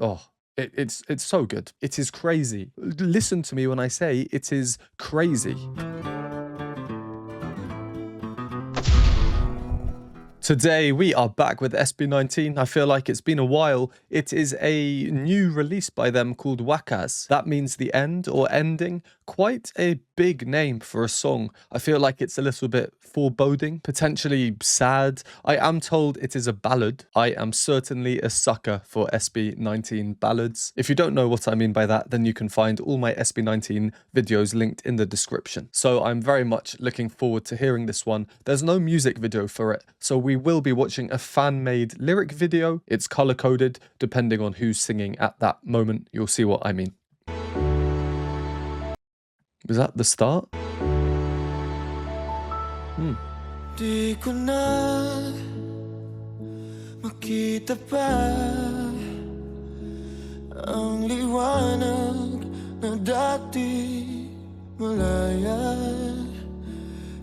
Oh, it's so good. It is crazy. Listen to me when I say it is crazy. Today we are back with SB19. I feel like it's been a while. It is a new release by them called WAKAS. That means the end or ending. Quite a big name for a song. I feel like it's a little bit foreboding, potentially sad. I am told it is a ballad. I am certainly a sucker for SB19 ballads. If you don't know what I mean by that, then you can find all my SB19 videos linked in the description. So I'm very much looking forward to hearing this one. There's no music video for it, so we will be watching a fan-made lyric video. It's color-coded depending on who's singing at that moment. You'll see what I mean. Was that the start? Di ko na makita pa ang liwanag na dati malaya.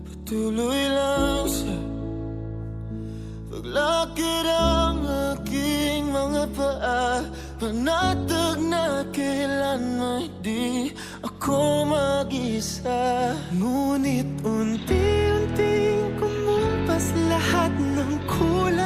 Patuloy lang sa paglakad ang aking mga paa, panatag na kailanman di ako mag-isa. Ngunit unti-unting kumumpas lahat ng kulay,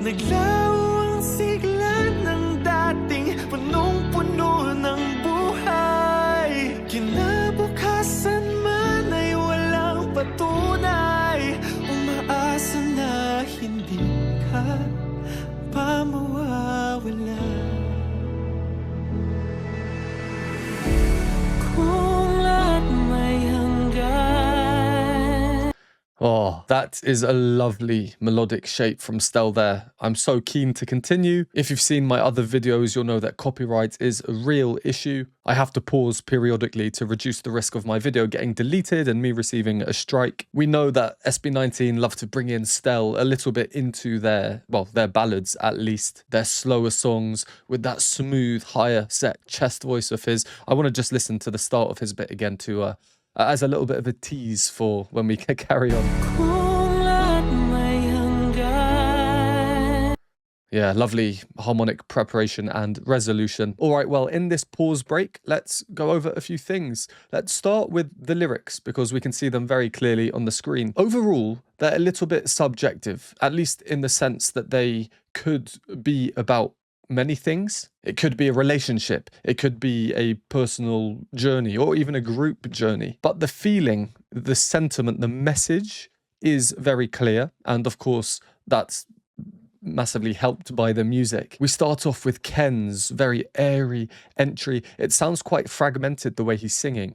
naglaho ang sigla ng dating punong-puno ng buhay. Kinabukasan man ay walang patunay, umaasa na hindi ka pa mawawala. Kung lahat may hanggan. Oh, that is a lovely melodic shape from Stell there. I'm so keen to continue. If you've seen my other videos, you'll know that copyright is a real issue. I have to pause periodically to reduce the risk of my video getting deleted and me receiving a strike. We know that SB19 love to bring in Stell a little bit into their ballads at least. Their slower songs with that smooth, higher set chest voice of his. I want to just listen to the start of his bit again to as a little bit of a tease for when we can carry on. Yeah, lovely harmonic preparation and resolution. All right, well, in this pause break, let's go over a few things. Let's start with the lyrics because we can see them very clearly on the screen. Overall, they're a little bit subjective, at least in the sense that they could be about many things. It could be a relationship, it could be a personal journey, or even a group journey. But the feeling, the sentiment, the message is very clear. And of course, that's massively helped by the music. We start off with Ken's very airy entry. It sounds quite fragmented the way he's singing.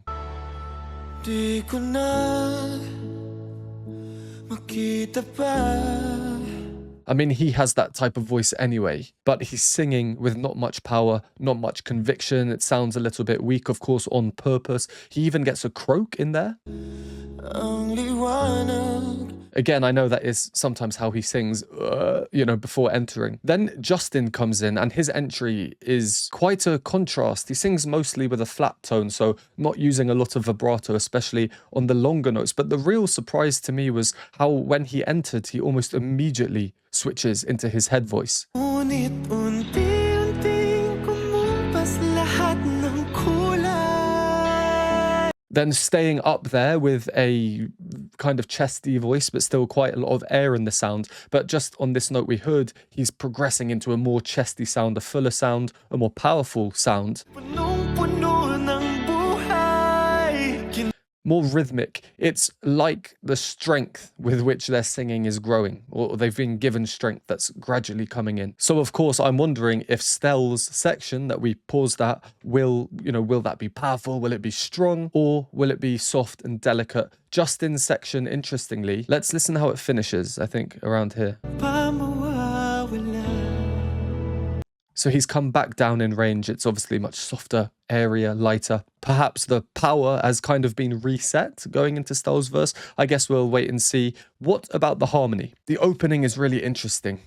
Di ko na makita pa. I mean, he has that type of voice anyway, but he's singing with not much power, not much conviction. It sounds a little bit weak, of course, on purpose. He even gets a croak in there. Again, I know that is sometimes how he sings, before entering. Then Justin comes in and his entry is quite a contrast. He sings mostly with a flat tone, so not using a lot of vibrato, especially on the longer notes. But the real surprise to me was how when he entered, he almost immediately switches into his head voice. Then staying up there with a kind of chesty voice, but still quite a lot of air in the sound. But just on this note we heard, he's progressing into a more chesty sound, a fuller sound, a more powerful sound. More rhythmic. It's like the strength with which their singing is growing, or they've been given strength that's gradually coming in. So of course, I'm wondering if Stell's section that we paused at will that be powerful? Will it be strong? Or will it be soft and delicate? Justin's section, interestingly, let's listen how it finishes, I think, around here. So he's come back down in range. It's obviously much softer, airier, lighter. Perhaps the power has kind of been reset going into Stell's verse. I guess we'll wait and see. What about the harmony? The opening is really interesting.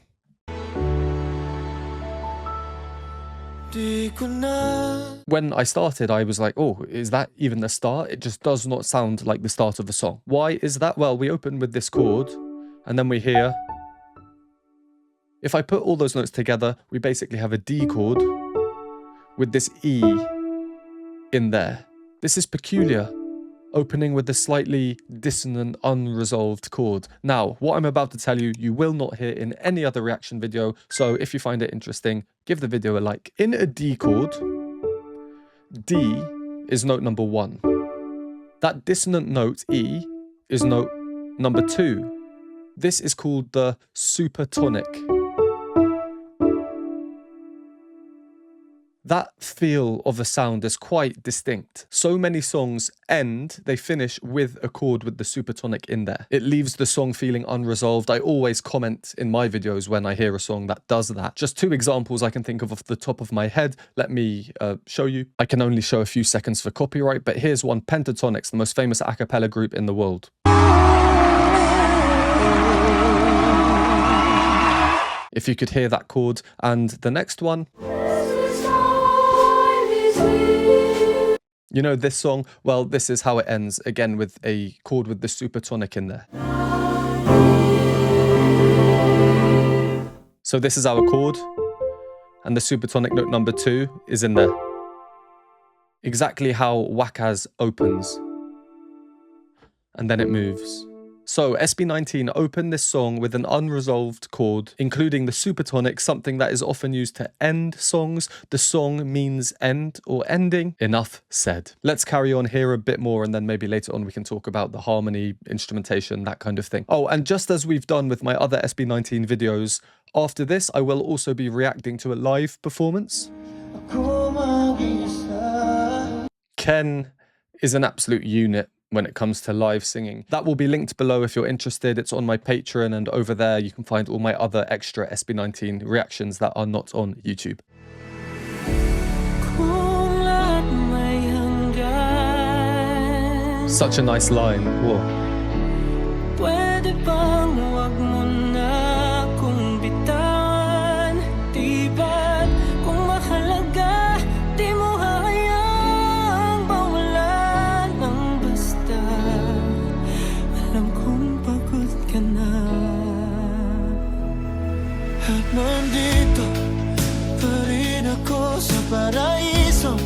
When I started, I was like, oh, is that even the start? It just does not sound like the start of the song. Why is that? Well, we open with this chord, and then we hear... If I put all those notes together, we basically have a D chord with this E in there. This is peculiar, opening with a slightly dissonant, unresolved chord. Now, what I'm about to tell you, you will not hear in any other reaction video, so if you find it interesting, give the video a like. In a D chord, D is note number 1. That dissonant note, E, is note number 2. This is called the supertonic. That feel of a sound is quite distinct. So many songs end, they finish with a chord with the supertonic in there. It leaves the song feeling unresolved. I always comment in my videos when I hear a song that does that. Just 2 examples I can think of off the top of my head. Let me show you. I can only show a few seconds for copyright, but here's one, Pentatonix, the most famous a cappella group in the world. If you could hear that chord. And the next one. You know this song? Well, this is how it ends, again with a chord with the supertonic in there. So this is our chord, and the supertonic note number 2 is in there. Exactly how WAKAS opens. And then it moves. So SB19 opened this song with an unresolved chord, including the supertonic, something that is often used to end songs. The song means end or ending. Enough said. Let's carry on here a bit more, and then maybe later on we can talk about the harmony, instrumentation, that kind of thing. Oh, and just as we've done with my other SB19 videos, after this I will also be reacting to a live performance. Ken is an absolute unit when it comes to live singing. That will be linked below if you're interested. It's on my Patreon, and over there you can find all my other extra SB19 reactions that are not on YouTube. Such a nice line. Whoa. Nandito pa rin ako sa paraiso.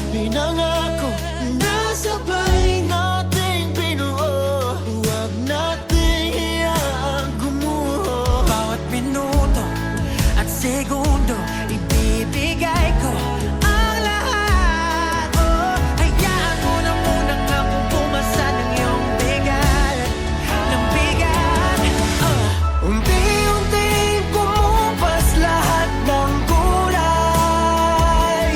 Pinangako na sabay nating binuo. Huwag nating iyaang gumuho. Bawat minuto at segundo, ibibigay ko ang lahat. Oh, hayaan mo na muna akong pumasa ng iyong bigat. Ng bigat. Unti-unting lahat ng kulay.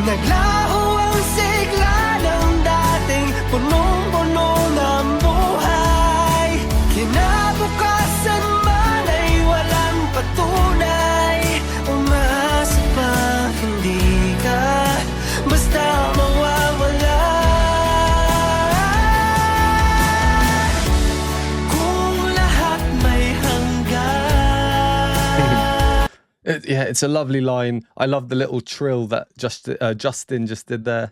Naglaho ang sigla ng dating punong-puno ng buhay. Kinabukasan man ay walang patunay. Umasa pa hindi ka basta mawawala. Kung lahat may hanggan. Yeah, it's a lovely line. I love the little trill that Justin just did there.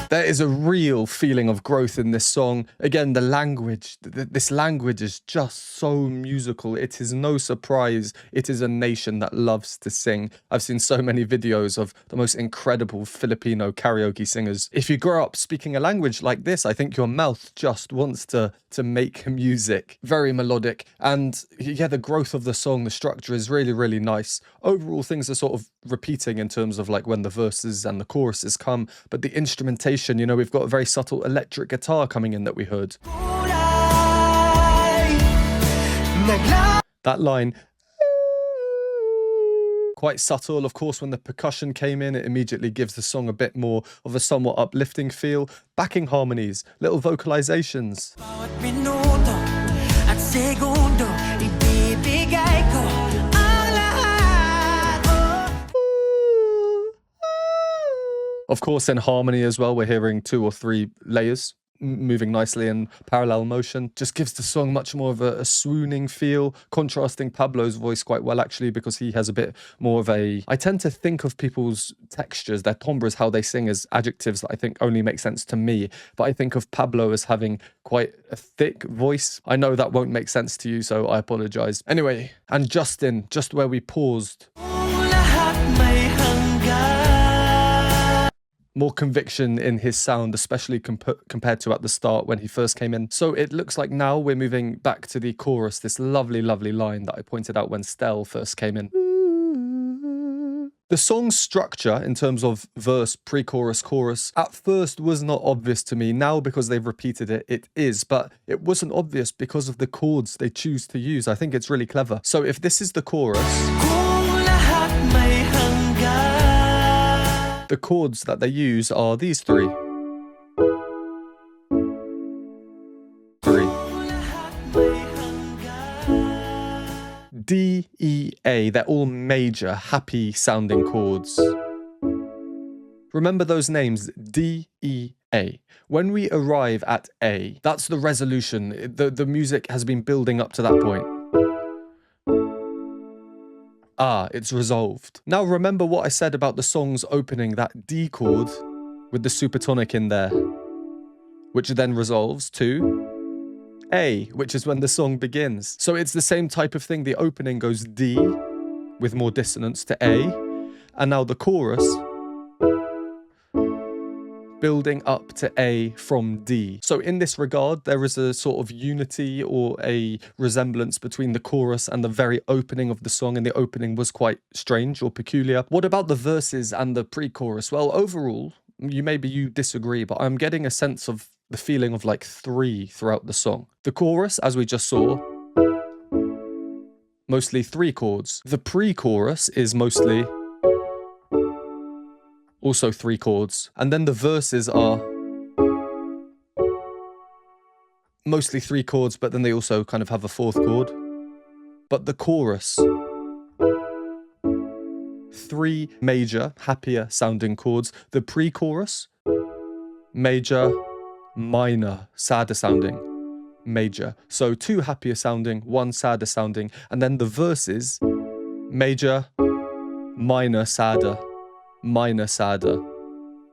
There is a real feeling of growth in this song. Again, the language, this language is just so musical. It is no surprise. It is a nation that loves to sing. I've seen so many videos of the most incredible Filipino karaoke singers. If you grow up speaking a language like this, I think your mouth just wants to make music. Very melodic. And yeah, the growth of the song, the structure is really, really nice. Overall, things are sort of repeating in terms of like when the verses and the choruses come, but the instrumentation, you know, we've got a very subtle electric guitar coming in that we heard. That line, quite subtle. Of course, when the percussion came in, it immediately gives the song a bit more of a somewhat uplifting feel. Backing harmonies, little vocalizations. Of course, in harmony as well, we're hearing 2 or 3 layers. moving nicely in parallel motion. Just gives the song much more of a swooning feel, contrasting Pablo's voice quite well actually, because he has a bit more of a... I tend to think of people's textures, their timbres, how they sing as adjectives that I think only make sense to me, but I think of Pablo as having quite a thick voice. I know that won't make sense to you, so I apologize. Anyway, and Justin, just where we paused. More conviction in his sound, especially compared to at the start when he first came in. So it looks like now we're moving back to the chorus, this lovely, lovely line that I pointed out when Stell first came in. The song's structure in terms of verse, pre-chorus, chorus, at first was not obvious to me. Now, because they've repeated it, it is, but it wasn't obvious because of the chords they choose to use. I think it's really clever. So if this is the chorus, the chords that they use are these three. D, E, A, they're all major, happy sounding chords. Remember those names, D, E, A. When we arrive at A, that's the resolution. The music has been building up to that point. Ah, it's resolved. Now remember what I said about the song's opening, that D chord with the supertonic in there, which then resolves to A, which is when the song begins. So it's the same type of thing. The opening goes D with more dissonance to A, and now the chorus building up to A from D. So in this regard, there is a sort of unity or a resemblance between the chorus and the very opening of the song, and the opening was quite strange or peculiar. What about the verses and the pre-chorus? Well, overall, maybe you disagree, but I'm getting a sense of the feeling of like 3 throughout the song. The chorus, as we just saw, mostly 3 chords. The pre-chorus is mostly also 3 chords. And then the verses are mostly 3 chords, but then they also kind of have a 4th chord. But the chorus, 3 major, happier sounding chords. The pre-chorus, major, minor, sadder sounding, major. So 2 happier sounding, 1 sadder sounding. And then the verses, major, minor, sadder, minor, sadder,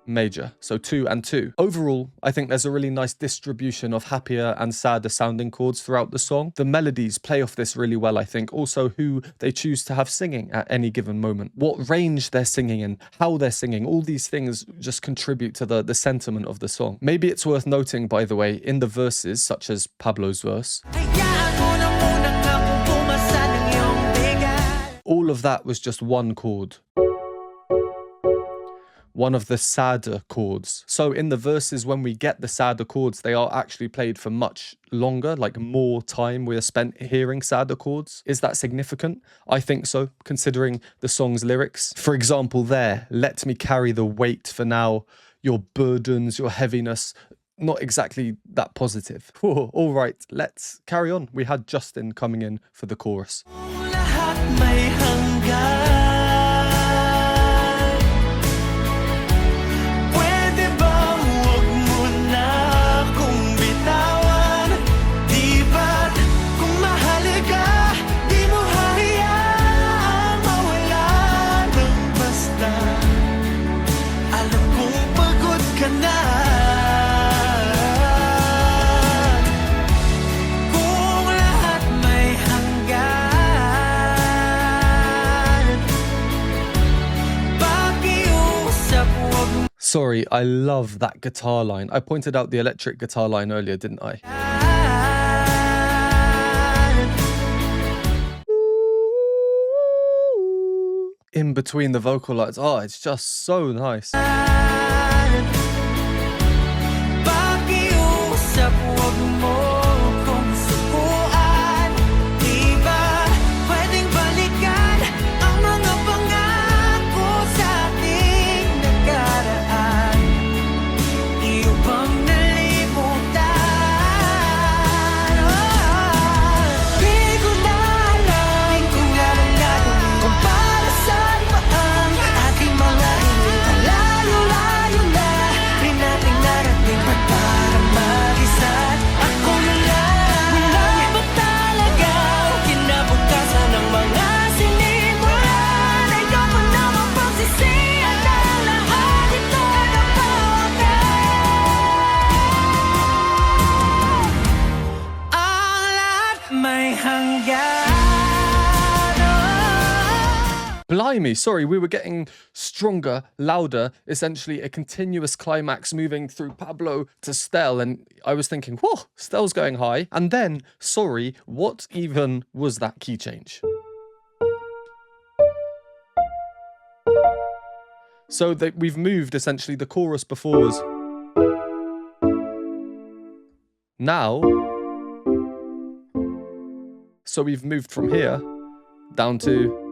major. So 2 and 2. Overall, I think there's a really nice distribution of happier and sadder sounding chords throughout the song. The melodies play off this really well, I think. Also, who they choose to have singing at any given moment. What range they're singing in, how they're singing. All these things just contribute to the sentiment of the song. Maybe it's worth noting, by the way, in the verses, such as Pablo's verse, all of that was just 1 chord. One of the sadder chords. So in the verses, when we get the sadder chords, they are actually played for much longer, like more time we are spent hearing sadder chords. Is that significant? I think so, considering the song's lyrics. For example there, let me carry the weight for now, your burdens, your heaviness. Not exactly that positive. All right, let's carry on. We had Justin coming in for the chorus. Sorry, I love that guitar line. I pointed out the electric guitar line earlier, didn't I? In between the vocal lines. Oh, it's just so nice. Blimey, sorry, we were getting stronger, louder, essentially a continuous climax moving through Pablo to Stell, and I was thinking, whoa, Stell's going high. And then, sorry, what even was that key change? So that we've moved, essentially, the chorus before was now. So we've moved from here down to...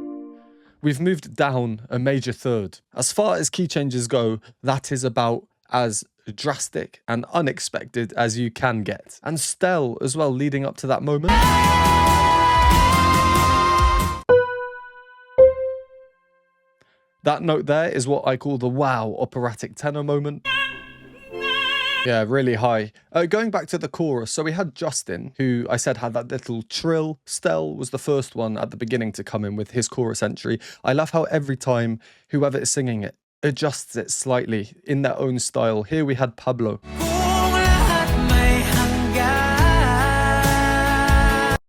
We've moved down a major third. As far as key changes go, that is about as drastic and unexpected as you can get. And Stell as well, leading up to that moment. That note there is what I call the wow operatic tenor moment. Yeah, really high. Going back to the chorus, so we had Justin, who I said had that little trill. Stell was the first one at the beginning to come in with his chorus entry. I love how every time whoever is singing it adjusts it slightly in their own style. Here we had Pablo.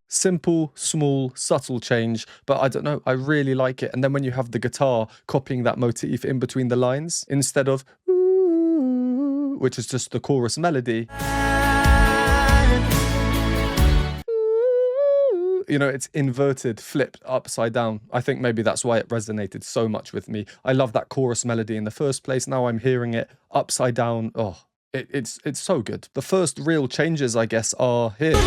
Simple, small, subtle change, but I don't know, I really like it. And then when you have the guitar copying that motif in between the lines, instead of which is just the chorus melody. You know, it's inverted, flipped, upside down. I think maybe that's why it resonated so much with me. I love that chorus melody in the first place. Now I'm hearing it upside down. Oh, it's so good. The first real changes, I guess, are here.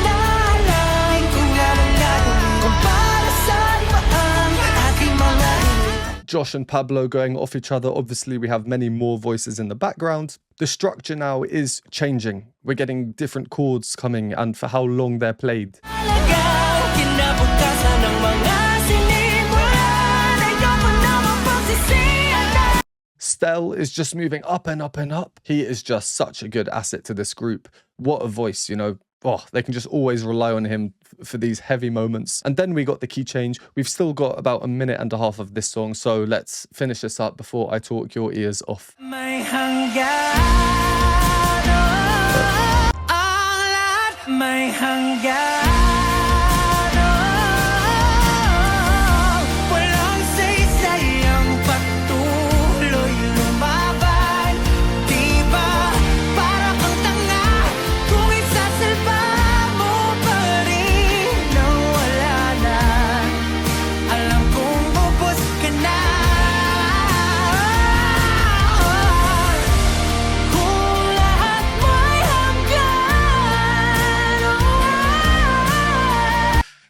Josh and Pablo going off each other. Obviously, we have many more voices in the background. The structure now is changing. We're getting different chords coming and for how long they're played. Stell is just moving up and up and up. He is just such a good asset to this group. What a voice, you know. Oh, they can just always rely on him for these heavy moments. And then we got the key change. We've still got about a minute and a half of this song, so let's finish this up before I talk your ears off.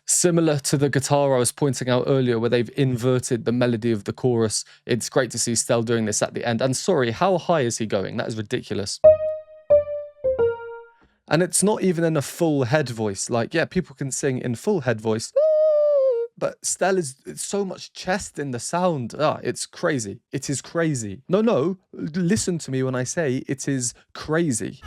Similar to the guitar I was pointing out earlier where they've inverted the melody of the chorus. It's great to see Stell doing this at the end. And sorry, how high is he going? That is ridiculous. And it's not even in a full head voice. Like, yeah, people can sing in full head voice. But Stell it's so much chest in the sound. Ah, it's crazy. It is crazy. No, listen to me when I say it is crazy.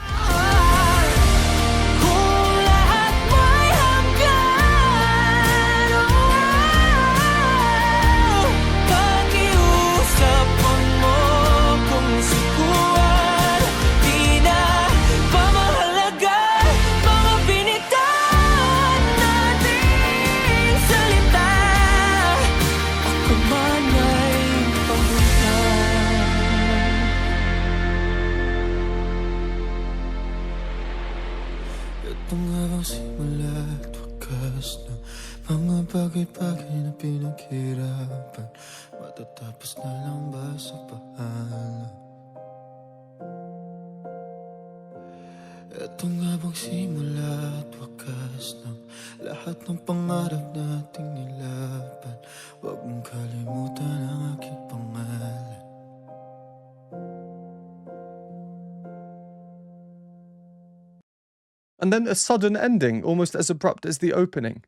Simula't wakas ng mga bagay-bagay na pinaghirapan, matatapos na lang ba sa paalam? Ito nga bang simula't wakas ng lahat ng pangarap nating nilaban? Huwag mong kalimutan ang aking pangalan. And then a sudden ending, almost as abrupt as the opening.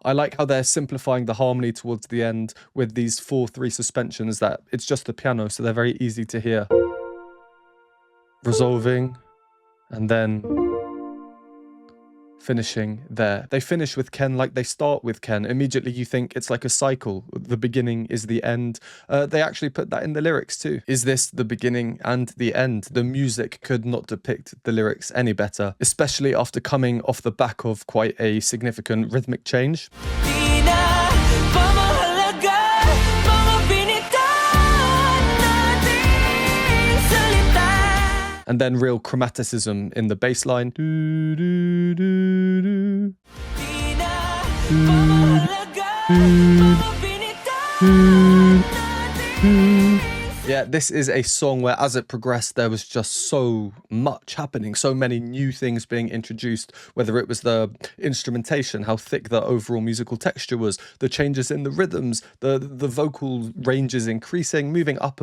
I like how they're simplifying the harmony towards the end with these 4/3 suspensions that it's just the piano, so they're very easy to hear. Resolving, and then finishing there. They finish with Ken like they start with Ken. Immediately you think it's like a cycle. The beginning is the end. They actually put that in the lyrics too. Is this the beginning and the end? The music could not depict the lyrics any better, especially after coming off the back of quite a significant rhythmic change. And then real chromaticism in the bass line. Yeah, this is a song where as it progressed, there was just so much happening, so many new things being introduced, whether it was the instrumentation, how thick the overall musical texture was, the changes in the rhythms, the vocal ranges increasing, moving up,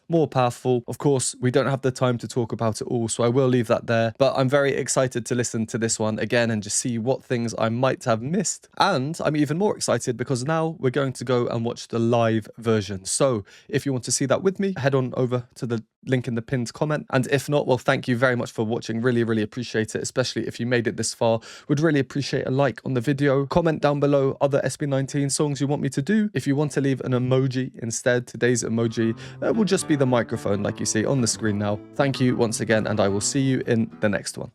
more powerful. Of course, we don't have the time to talk about it all, so I will leave that there, but I'm very excited to listen to this one again and just see what things I might have missed. And I'm even more excited because now we're going to go and watch the live version. So if you want to see that with me, head on over to the link in the pinned comment. And if not, well, thank you very much for watching. Really, really appreciate it, especially if you made it this far. Would really appreciate a like on the video. Comment down below other SB19 songs you want me to do. If you want to leave an emoji instead, today's emoji will just be the microphone like you see on the screen now. Thank you once again, and I will see you in the next one.